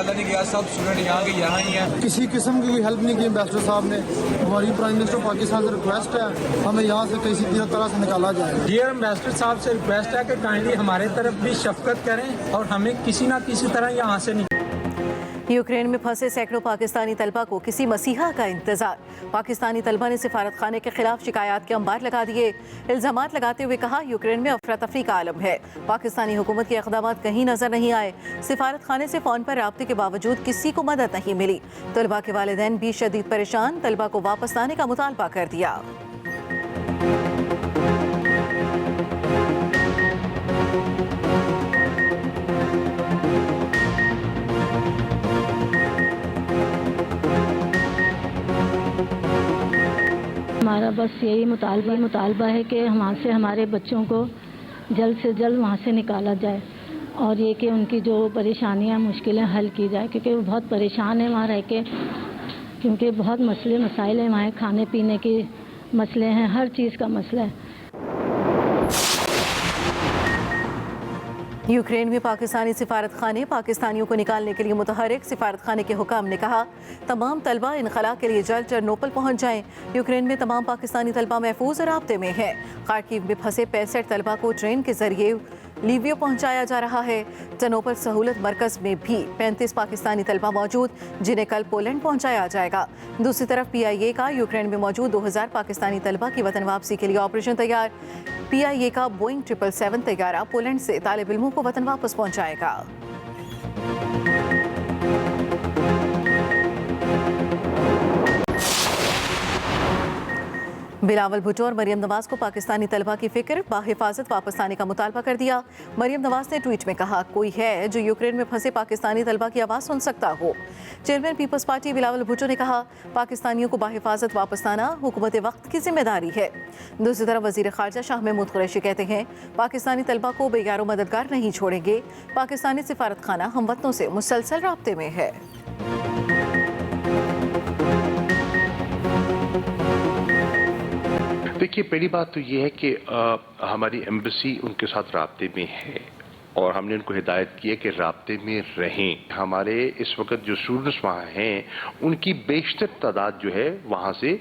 नहीं गया, सब स्टूडेंट यहाँ के यहाँ ही हैं। किसी किस्म की कोई हेल्प नहीं की एम्बेसडर साहब ने। हमारी प्राइम मिनिस्टर पाकिस्तान से रिक्वेस्ट है हमें यहाँ से किसी तरह से निकाला जाए। डियर एम्बेसडर साहब से रिक्वेस्ट है कि काइंडली हमारे तरफ भी शफकत करें और हमें किसी ना किसी तरह यहाँ से निकालें। यूक्रेन में फंसे सैकड़ों पाकिस्तानी तलबा को किसी मसीहा का इंतजार। पाकिस्तानी तलबा ने सिफारत खाने के खिलाफ शिकायत के अंबार लगा दिए। इल्जामात लगाते हुए कहा यूक्रेन में अफरा तफरी का आलम है, पाकिस्तानी हुकूमत के इक़दाम कहीं नजर नहीं आए। सिफारत खाने से फ़ोन पर राब्ते के बावजूद किसी को मदद नहीं मिली। तलबा के वालिदैन भी शदीद परेशान, तलबा को वापस लाने का मुतालबा कर दिया। हमारा बस यही मुतालबा है कि वहाँ से हमारे बच्चों को जल्द से जल्द वहाँ से निकाला जाए और ये कि उनकी जो परेशानियाँ मुश्किलें हल की जाए, क्योंकि वो बहुत परेशान है वहाँ रह के, क्योंकि बहुत मसले मसाइल हैं वहाँ, खाने पीने के मसले हैं, हर चीज़ का मसला है। यूक्रेन में पाकिस्तानी सिफारत खाने पाकिस्तानियों को निकालने के लिए मुतहरिक। सिफारत खाने के हुकाम ने कहा तमाम तलबा इनखला के लिए जल्द टर्नोपल पहुँच जाएं। यूक्रेन में तमाम पाकिस्तानी तलबा महफूज और राब्ते में हैं। खार्किव में फंसे 65 तलबा को ट्रेन के जरिए लीवियो पहुँचाया जा रहा है। टर्नोपल सहूलत मरकज़ में भी 35 पाकिस्तानी तलबा मौजूद, जिन्हें कल पोलैंड पहुँचाया जाएगा। दूसरी तरफ PIA का यूक्रेन में मौजूद 2000 पाकिस्तानी तलबा की वतन वापसी के लिए ऑपरेशन तैयार। PIA का बोइंग 777 तैयारा पोलैंड से तालिब इल्मों को वतन वापस पहुंचाएगा। बिलावल भुट्टो और मरियम नवाज को पाकिस्तानी तलबा की फिक्र, बाहिफाजत वापस आने का मुतालबा कर दिया। मरियम नवाज ने ट्वीट में कहा कोई है जो यूक्रेन में फंसे पाकिस्तानी तलबा की आवाज़ सुन सकता हो। Chairman people's party Bilawal Bhutto ने कहा पाकिस्तानियों को बाहिफाजत वापस आना हुकूमत वक्त की जिम्मेदारी है। दूसरी तरफ वज़ीर ख़ारजा शाह महमूद कुरैशी कहते हैं पाकिस्तानी तलबा को बेगारो मददगार नहीं छोड़ेंगे। पाकिस्तानी सिफारत खाना हमवतनों से मुसलसल राब्ते में है। देखिए, पहली बात तो ये है कि हमारी एम्बेसी उनके साथ राब्ते में है और हमने उनको हिदायत की है कि राब्ते में रहें। हमारे इस वक्त जो स्टूडेंट्स वहाँ हैं उनकी बेशतर तादाद जो है वहाँ से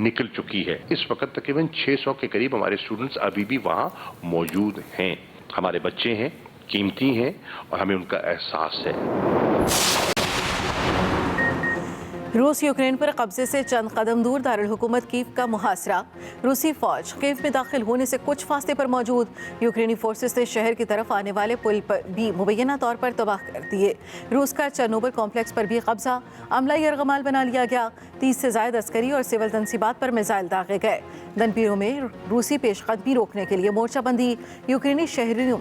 निकल चुकी है। इस वक्त तकरीबन 600 के करीब हमारे स्टूडेंट्स अभी भी वहाँ मौजूद हैं। हमारे बच्चे हैं, कीमती हैं और हमें उनका एहसास है। रूस यूक्रेन पर कब्जे से चंद कदम दूर दारुल हुकूमत कीव का मुहासरा। रूसी फौज कीव में दाखिल होने से कुछ फासले पर मौजूद यूक्रेनी फोर्सेस ने शहर की तरफ आने वाले पुल पर भी मुबैना तौर पर तबाह कर दिए। रूस का चर्नोबिल कॉम्प्लेक्स पर भी कब्जा, अमला यरगमाल बना लिया गया। 30 से ज़ायद अस्करी और सिविल तनसीबात पर मिसाइल दागे गए। दनपीरों में रूसी पेशकदमी रोकने के लिए मोर्चाबंदी, यूक्रेनी शहरियों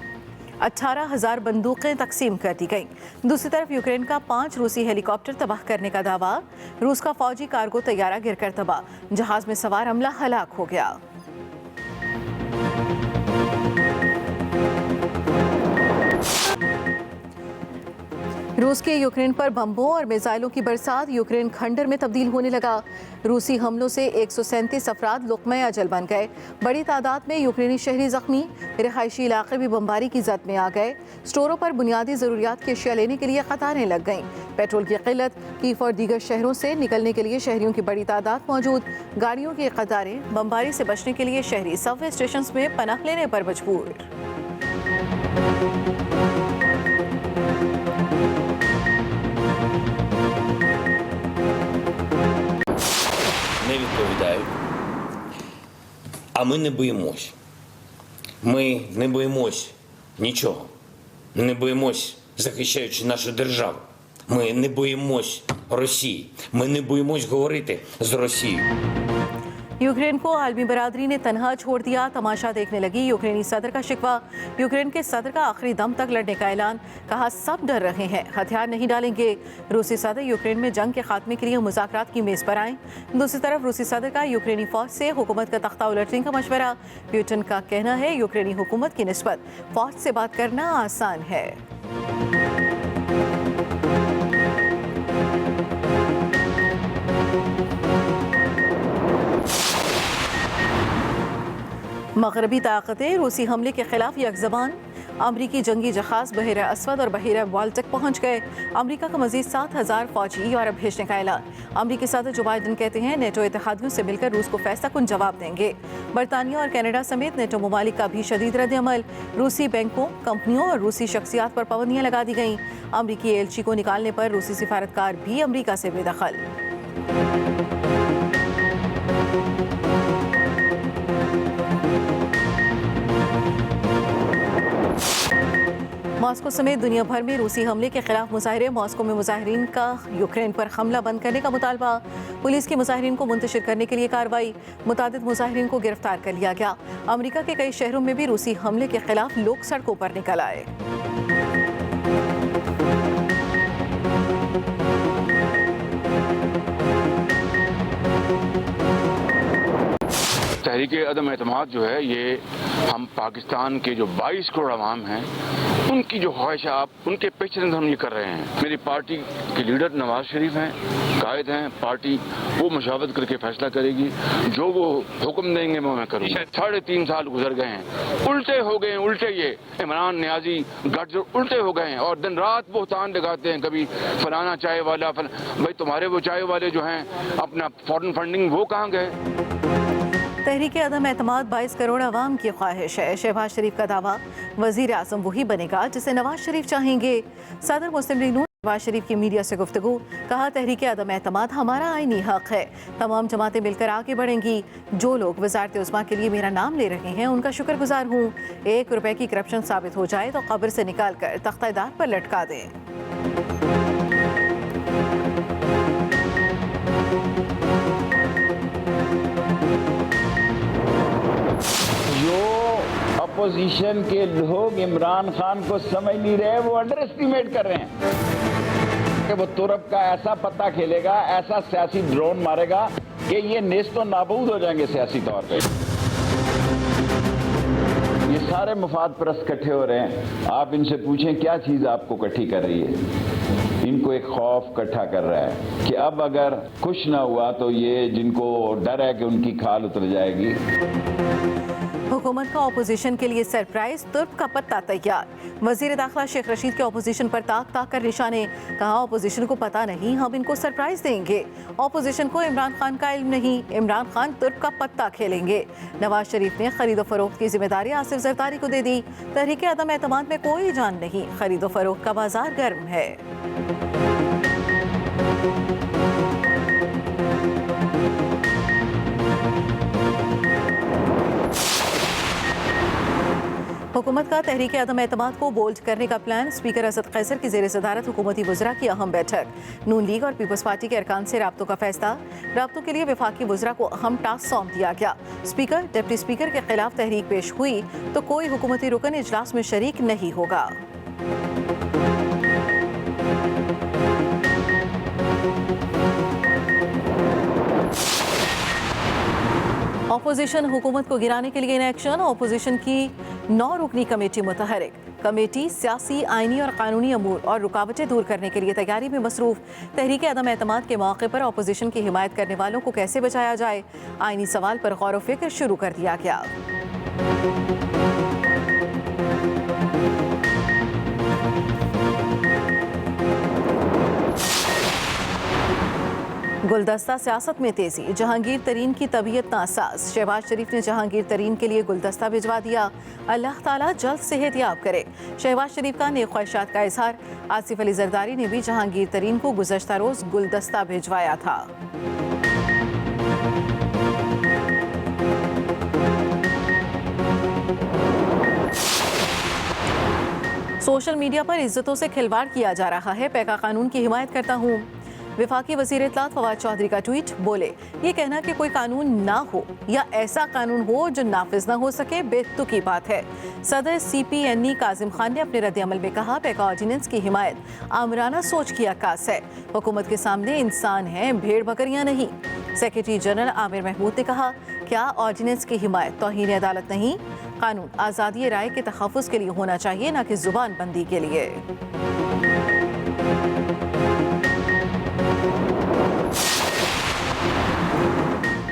18,000 बंदूकें तकसीम कर दी गईं। दूसरी तरफ यूक्रेन का 5 रूसी हेलीकॉप्टर तबाह करने का दावा। रूस का फौजी कार्गो तैयारा गिरकर तबाह, जहाज में सवार अमला हलाक हो गया। रूस के यूक्रेन पर बम्बों और मिसाइलों की बरसात, यूक्रेन खंडर में तब्दील होने लगा। रूसी हमलों से 137 अफराद लुक़्मा अजल बन गए। बड़ी तादाद में यूक्रेनी शहरी जख्मी, रिहायशी इलाके भी बमबारी की जद में आ गए। स्टोरों पर बुनियादी ज़रूरियात की अशिया लेने के लिए कतारें लग गईं। पेट्रोल की किल्लत, कीव और दीगर शहरों से निकलने के लिए शहरियों की बड़ी तादाद मौजूद। गाड़ियों की कतारें, बमबारी से बचने के लिए शहरी सबवे स्टेशन में पनाह लेने पर मजबूर। Не відповідають. А ми не боїмось. Ми не боїмось нічого. Не боїмось, захищаючи нашу державу. Ми не боїмось Росії. Ми не боїмось говорити з Росією. यूक्रेन को आलमी बरादरी ने तनहा छोड़ दिया, तमाशा देखने लगी। यूक्रेनी सदर का शिकवा, यूक्रेन के सदर का आखिरी दम तक लड़ने का ऐलान। कहा सब डर रहे हैं, हथियार नहीं डालेंगे। रूसी सदर यूक्रेन में जंग के खात्मे के लिए मुज़ाकरात की मेज़ पर आए। दूसरी तरफ रूसी सदर का यूक्रेनी फौज से हुकूमत का तख्ता उलटने का मशवरा। पुतिन का कहना है यूक्रेनी हुकूमत की निस्बत फौज से बात करना आसान है। मगरबी ताकतें रूसी हमले के खिलाफ यकज़बान। अमरीकी जंगी जहाज बहर असवद और बहर बाल्टिक पहुंच गए। अमरीका का मजीद 7,000 फौजी यूरोप भेजने का ऐलान। अमरीकी सदर जो बाइडन कहते हैं नेटो इत्तेहादियों से मिलकर रूस को फैसलाकुन जवाब देंगे। बरतानिया और कनाडा समेत नेटो ममालिक का भी शदीद रद्द-ए-अमल। रूसी बैंकों, कंपनियों और रूसी शख्सियात पर पाबंदियां लगा दी गईं। अमरीकी एलची को निकालने पर रूसी सिफारतकार भी अमरीका से बेदखल। मॉस्को समेत दुनिया भर में रूसी हमले के खिलाफ मुजाहरे। मॉस्को में मुजाहिरीन का यूक्रेन पर हमला बंद करने का मुतालबा। पुलिस की मुजाहिरीन को मुंतशिर करने के लिए कार्रवाई। मुतादिद मुजाहिरीन को गिरफ्तार कर लिया गया। अमरीका के कई शहरों में भी रूसी हमले के खिलाफ लोग सड़कों पर निकल आए। तहरीक अदम एतमाद जो है ये हम पाकिस्तान के जो 22 करोड़ अवाम हैं उनकी जो ख्वाहिशात उनके पेश नज़र हम ये कर रहे हैं। मेरी पार्टी के लीडर नवाज शरीफ हैं, कायद हैं, पार्टी वो मशावरत करके फैसला करेगी। जो वो हुक्म देंगे मैं करूँगा। 3.5 साल गुजर गए हैं, उल्टे हो गए हैं, उल्टे ये इमरान नियाजी गठजोड़ उल्टे हो गए हैं और दिन रात बोहतान लगाते हैं। कभी फलाना चाय वाला भाई तुम्हारे वो चाय वाले जो हैं अपना फॉरेन फंडिंग वो कहाँ गए। तहरीक अदम एतमाद 22 करोड़ अवाम की ख्वाहिश है। शहबाज शरीफ का दावा वजीर आज़म वही बनेगा जिसे नवाज शरीफ चाहेंगे। सदर मुस्लिम लीग नून शहबाज शरीफ की मीडिया से गुफ्तगू। कहा तहरीक अदम एतमाद हमारा आईनी हक है। तमाम जमातें मिलकर आगे बढ़ेंगी। जो लोग वज़ारत उस्मा के लिए मेरा नाम ले रहे हैं उनका शुक्रगुजार हूँ। 1 रुपए की करप्शन साबित हो जाए तो कब्र से निकाल कर तख्तेदार पर लटका दें। अपोजिशन के लोग इमरान खान को समझ नहीं रहे, वो अंडर एस्टिमेट कर रहे हैं कि वो तुरप का ऐसा पत्ता खेलेगा, ऐसा सियासी ड्रोन मारेगा कि ये नेस्तो नाबूद हो जाएंगे सियासी तौर पे। ये सारे मुफाद परस्त इकट्ठे हो रहे हैं। आप इनसे पूछें क्या चीज़ आपको इकट्ठी कर रही है। इनको एक खौफ इकट्ठा कर रहा है कि अब अगर कुछ ना हुआ तो ये जिनको डर है कि उनकी खाल उतर जाएगी। हुकूमत का ऑपोजिशन के लिए सरप्राइज, तुर्क का पत्ता तैयार। वजीर दाखिला शेख रशीद के ऑपोजिशन पर ताक कर निशाने। कहा ऑपोजिशन को पता नहीं, हम इनको सरप्राइज देंगे। ऑपोजिशन को इमरान खान का इल्म नहीं, इमरान खान तुर्क का पत्ता खेलेंगे। नवाज शरीफ ने खरीदो फरोख्त की जिम्मेदारी आसिफ जरदारी को दे दी। तहरीक अदम एतमाद में कोई जान नहीं, खरीदो फरोख्त का बाजार गर्म है। हुकूमत का तहरीक अदम एतमाद को बोल्ड करने का प्लान। स्पीकर असद कैसर की ज़ेर सदारत हुकूमती वज़रा की अहम बैठक। नून लीग और पीपल्स पार्टी के अरकान से राब्तों का फैसला। राब्तों के लिए वफाकी वज़रा को अहम टास्क सौंप दिया गया। स्पीकर डिप्टी स्पीकर के खिलाफ तहरीक पेश हुई तो कोई हुकूमती रुकन इजलास में शरीक नहीं होगा। ऑपोजिशन हुकूमत को गिराने के लिए इन एक्शन। ऑपोजिशन की 9 रुकनी कमेटी मुतहरिक। कमेटी सियासी, आइनी और कानूनी अमूर और रुकावटें दूर करने के लिए तैयारी में मसरूफ। तहरीक अदम एतमाद के मौके पर ऑपोजिशन की हिमायत करने वालों को कैसे बचाया जाए, आइनी सवाल पर गौर व फिक्र शुरू कर दिया गया। गुलदस्ता सियासत में तेजी। जहांगीर तरीन की तबीयत नासाज। शहबाज शरीफ ने जहांगीर तरीन के लिए गुलदस्ता भिजवा दिया। अल्लाह ताला जल्द सेहत याब करे। शहबाज शरीफ का नेक ख्वाहिशात का इजहार। आसिफ अली जरदारी ने भी जहांगीर तरीन को गुज़श्ता रोज गुलदस्ता भिजवाया था। सोशल मीडिया पर इज्जतों से खिलवाड़ किया जा रहा है, पैका कानून की हिमायत करता हूँ। विफाकी वज़ीर इत्तलात फवाद चौधरी का ट्वीट। बोले ये कहना कि कोई कानून ना हो या ऐसा कानून हो जो नाफिज ना हो सके, बेतुकी बात है। सदर CPNE काजिम खान ने अपने रद्द-ए-अमल में कहा पैका ऑर्डिनेंस की हिमायत आमराना सोच की अक्कास है। हुकूमत के सामने इंसान हैं, भेड़ बकरियां नहीं। सेक्रेटरी जनरल आमिर महमूद ने कहा क्या ऑर्डिनेंस की हिमायत तौहीन अदालत नहीं? कानून आज़ादी राय के तहफ़्फ़ुज़ के लिए होना चाहिए, न कि ज़ुबान बंदी के लिए।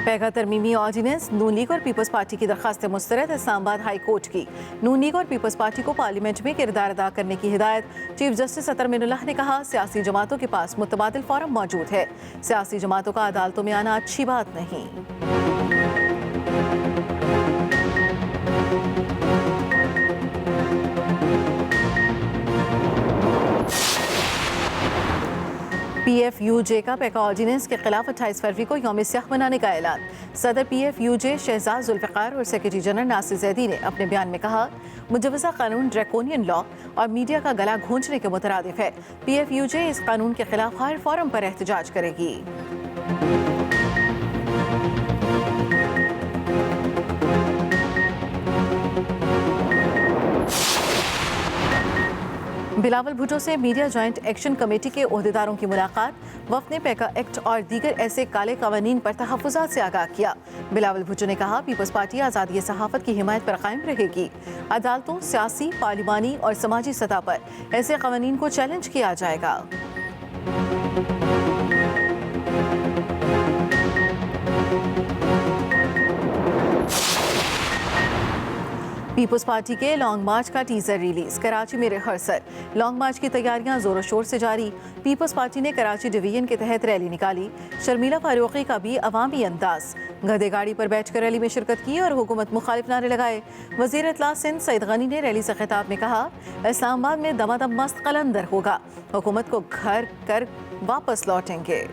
पैगा तरमीमी ऑर्डिनेंस नून लीग और पीपल्स पार्टी की दरखास्त मुस्तरद इस्लामाबाद हाई कोर्ट की। नून लीग और पीपल्स पार्टी को पार्लियामेंट में किरदार अदा करने की हिदायत। चीफ जस्टिस अतर मिनुल्लाह ने कहा, सियासी जमातों के पास मुतबादिल फोरम मौजूद है, सियासी जमातों का अदालतों में आना अच्छी बात नहीं। PFUJ का पैका ऑर्डिनेंस के खिलाफ 28 फरवरी को यौम स्याह मनाने का ऐलान। सदर PFUJ शहजाद जुल्फ़िकार और सेक्रेटरी जनरल नासिर जैदी ने अपने बयान में कहा, मुजवज़ा कानून ड्रैकोनियन लॉ और मीडिया का गला घोंचने के मुतरादिफ है। PFUJ इस कानून के खिलाफ हर फोरम पर एहतजाज करेगी। बिलावल भुट्टो से मीडिया जॉइंट एक्शन कमेटी के ओहदेदारों की मुलाकात। वफ़द ने पैका एक्ट और दीगर ऐसे काले कवानीन पर तहफ़्फ़ुज़ात से आगाह किया। बिलावल भुट्टो ने कहा, पीपल्स पार्टी आज़ादी सहाफ़त की हिमायत पर कायम रहेगी। अदालतों, सियासी, पार्लिमानी और समाजी सतह पर ऐसे कवानीन को चैलेंज किया जाएगा। पीपल्स पार्टी के लॉन्ग मार्च का टीजर रिलीज। कराची में रिहर्सल। लॉन्ग मार्च की तैयारियां जोरों शोर से जारी। पीपल्स पार्टी ने कराची डिवीजन के तहत रैली निकाली। शर्मिला फारूकी का भी अवामी अंदाज। गधे गाड़ी पर बैठकर रैली में शिरकत की और हुकूमत मुखालिफ नारे लगाए। वजीर इत्तला सिंध सईद गनी ने रैली से खिताब में कहा, इस्लामाबाद में दमादम मस्त कलंदर होगा, हुकूमत को घर कर वापस लौटेंगे।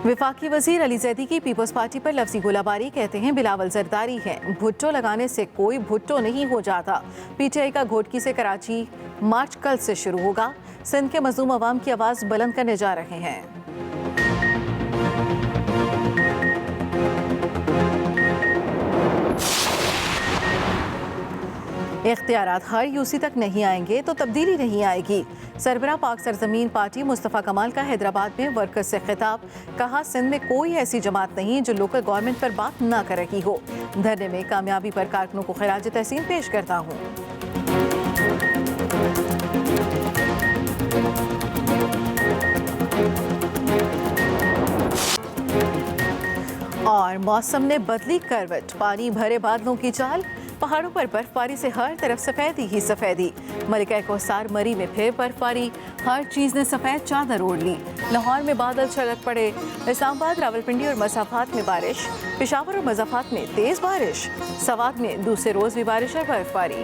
विफाकी वजीर अली जैदी की पीपल्स पार्टी पर लफ्जी गोलाबारी। कहते हैं बिलावल जरदारी हैं, भुट्टो लगाने से कोई भुट्टो नहीं हो जाता। PTI का घोटकी से कराची मार्च कल से शुरू होगा। सिंध के मजलूम अवाम की आवाज़ बुलंद करने जा रहे हैं। इख्तियारात हर यूसी तक नहीं आएंगे तो तब्दीली नहीं आएगी। सरबराह पाक सरजमीन पार्टी मुस्तफ़ा कमाल का हैदराबाद में वर्कर्स से खिताब। कहा, सिंध में कोई ऐसी जमात नहीं जो लोकल गवर्नमेंट पर बात ना कर रही हो। धरने में कामयाबी पर कारकुनों को खिराज तहसीन पेश करता हूँ। और मौसम ने बदली करवट। पानी भरे बादलों की चाल। पहाड़ों पर बर्फबारी से हर तरफ सफेदी ही सफेदी। मलिका कोसार मरी में फिर बर्फबारी। हर चीज ने सफेद चादर ओढ़ ली। लाहौर में बादल छलक पड़े। इस्लामाबाद, रावलपिंडी और मज़ाफ़ात में बारिश। पेशावर और मज़ाफ़ात में तेज बारिश। सवात में दूसरे रोज भी बारिश और बर्फबारी।